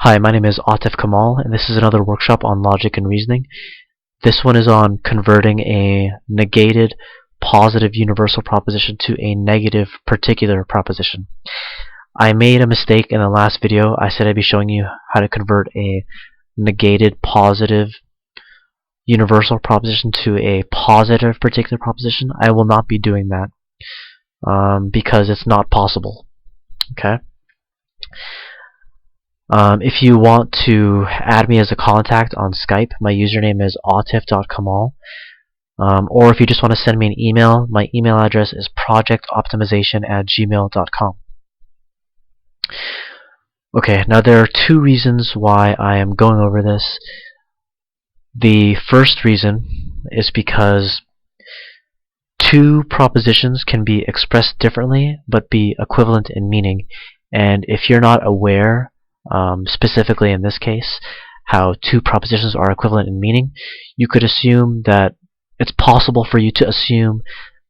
Hi, my name is Autif Kamal, and this is another workshop on logic and reasoning. This one is on converting a negated positive universal proposition to a negative particular proposition. I made a mistake in the last video. I said I'd be showing you how to convert a negated positive universal proposition to a positive particular proposition. I will not be doing that because it's not possible. Okay. If you want to add me as a contact on Skype, my username is autif.kamal. Or if you just want to send me an email, my email address is projectoptimization@gmail.com. Okay, now there are two reasons why I am going over this. The first reason is because two propositions can be expressed differently but be equivalent in meaning, and if you're not aware, specifically in this case, how two propositions are equivalent in meaning, you could assume that it's possible for you to assume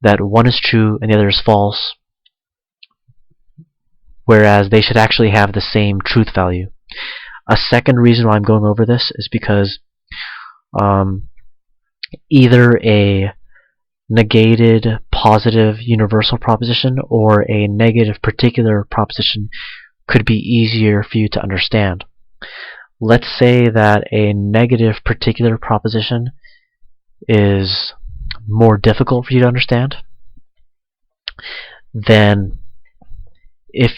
that one is true and the other is false, whereas they should actually have the same truth value. A second reason why I'm going over this is because either a negated positive universal proposition or a negative particular proposition could be easier for you to understand. Let's say that a negative particular proposition is more difficult for you to understand than if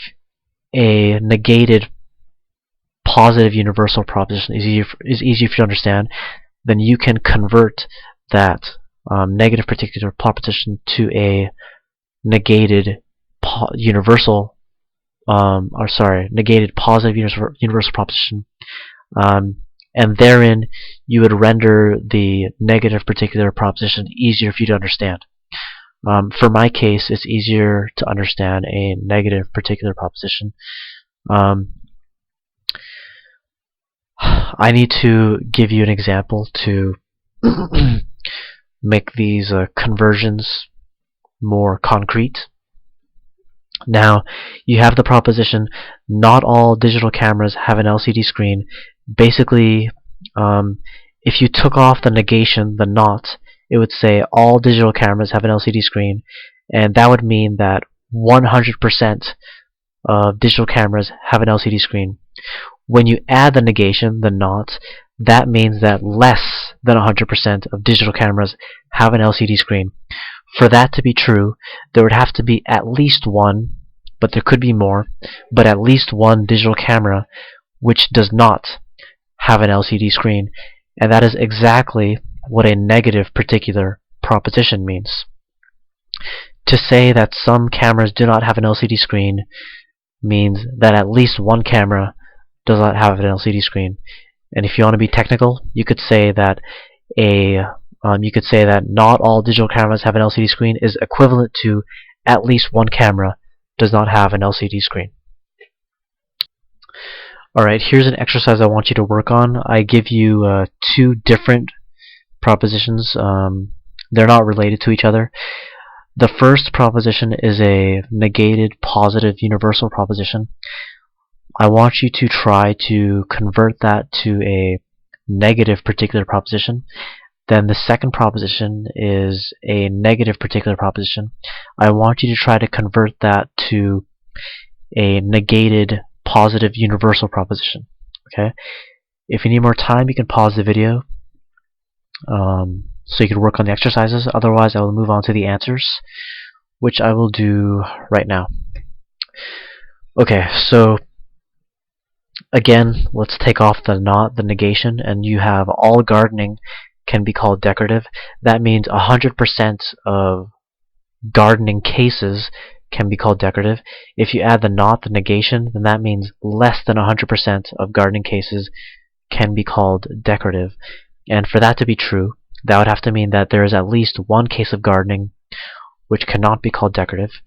a negated positive universal proposition is easier for you to understand, then you can convert that negative particular proposition to a negated negated positive universal proposition, and therein you would render the negative particular proposition easier for you to understand. For my case, it's easier to understand a negative particular proposition. I need to give you an example to make these conversions more concrete. Now, you have the proposition, not all digital cameras have an LCD screen. Basically, if you took off the negation, the not, it would say all digital cameras have an LCD screen, and that would mean that 100% of digital cameras have an LCD screen. When you add the negation, the not, that means that less than 100% of digital cameras have an LCD screen. For that to be true, there would have to be at least one, but there could be more, but at least one digital camera which does not have an LCD screen, and that is exactly what a negative particular proposition means. To say that some cameras do not have an LCD screen means that at least one camera does not have an LCD screen. And if you want to be technical, you could say that not all digital cameras have an LCD screen is equivalent to at least one camera does not have an LCD screen. Alright, here's an exercise I want you to work on. I give you two different propositions. They're not related to each other. The first proposition is a negated positive universal proposition. I want you to try to convert that to a negative particular proposition. Then the second proposition is a negative particular proposition. I want you to try to convert that to a negated positive universal proposition. Okay? If you need more time, you can pause the video so you can work on the exercises. Otherwise, I will move on to the answers, which I will do right now. Okay, so again, let's take off the not, the negation, and you have all gardening can be called decorative. That means 100% of gardening cases can be called decorative. If you add the not, the negation, then that means less than 100% of gardening cases can be called decorative. And for that to be true, that would have to mean that there is at least one case of gardening which cannot be called decorative.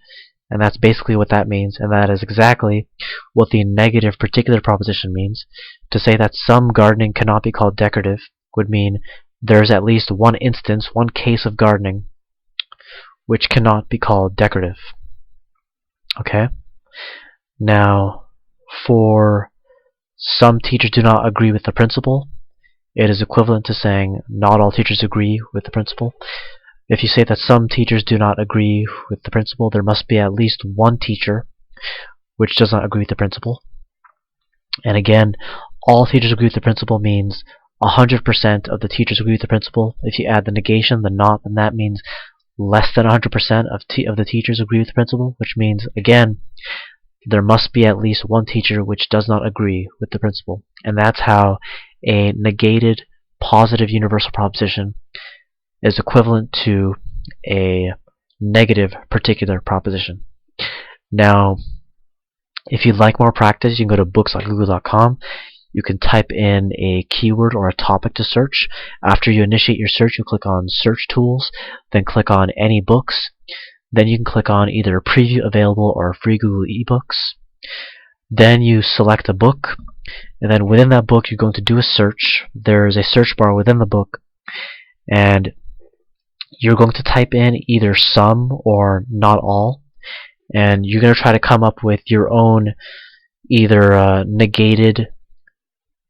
And that's basically what that means, and that is exactly what the negative particular proposition means. To say that some gardening cannot be called decorative would mean there's at least one instance, one case of gardening which cannot be called decorative. Okay? Now, for some teachers do not agree with the principal, it is equivalent to saying not all teachers agree with the principal. If you say that some teachers do not agree with the principal, there must be at least one teacher which does not agree with the principal. And again, all teachers agree with the principal means 100% of the teachers agree with the principal. If you add the negation, the not, then that means less than 100% of the teachers agree with the principal, which means, again, there must be at least one teacher which does not agree with the principal. And that's how a negated positive universal proposition is equivalent to a negative particular proposition. Now, if you'd like more practice, you can go to books.google.com. You can type in a keyword or a topic to search. After you initiate your search, you click on Search Tools, then click on Any Books. Then you can click on either Preview Available or Free Google eBooks. Then you select a book, and then within that book you're going to do a search. There's a search bar within the book, and you're going to type in either some or not all, and you're going to try to come up with your own either negated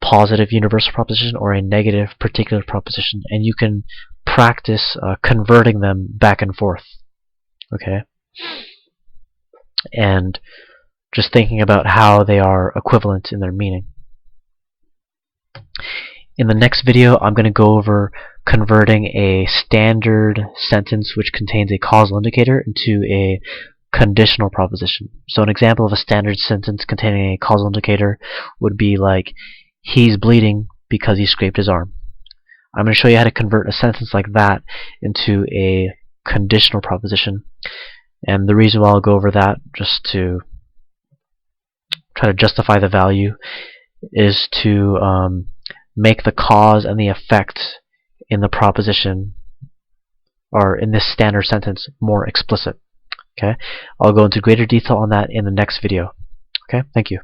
positive universal proposition or a negative particular proposition, and you can practice converting them back and forth. Okay? And just thinking about how they are equivalent in their meaning. In the next video, I'm going to go over converting a standard sentence which contains a causal indicator into a conditional proposition. So an example of a standard sentence containing a causal indicator would be like, he's bleeding because he scraped his arm. I'm going to show you how to convert a sentence like that into a conditional proposition. And the reason why I'll go over that, just to try to justify the value, is to make the cause and the effect in the proposition, or in this standard sentence, more explicit. Okay, I'll go into greater detail on that in the next video. Okay, thank you.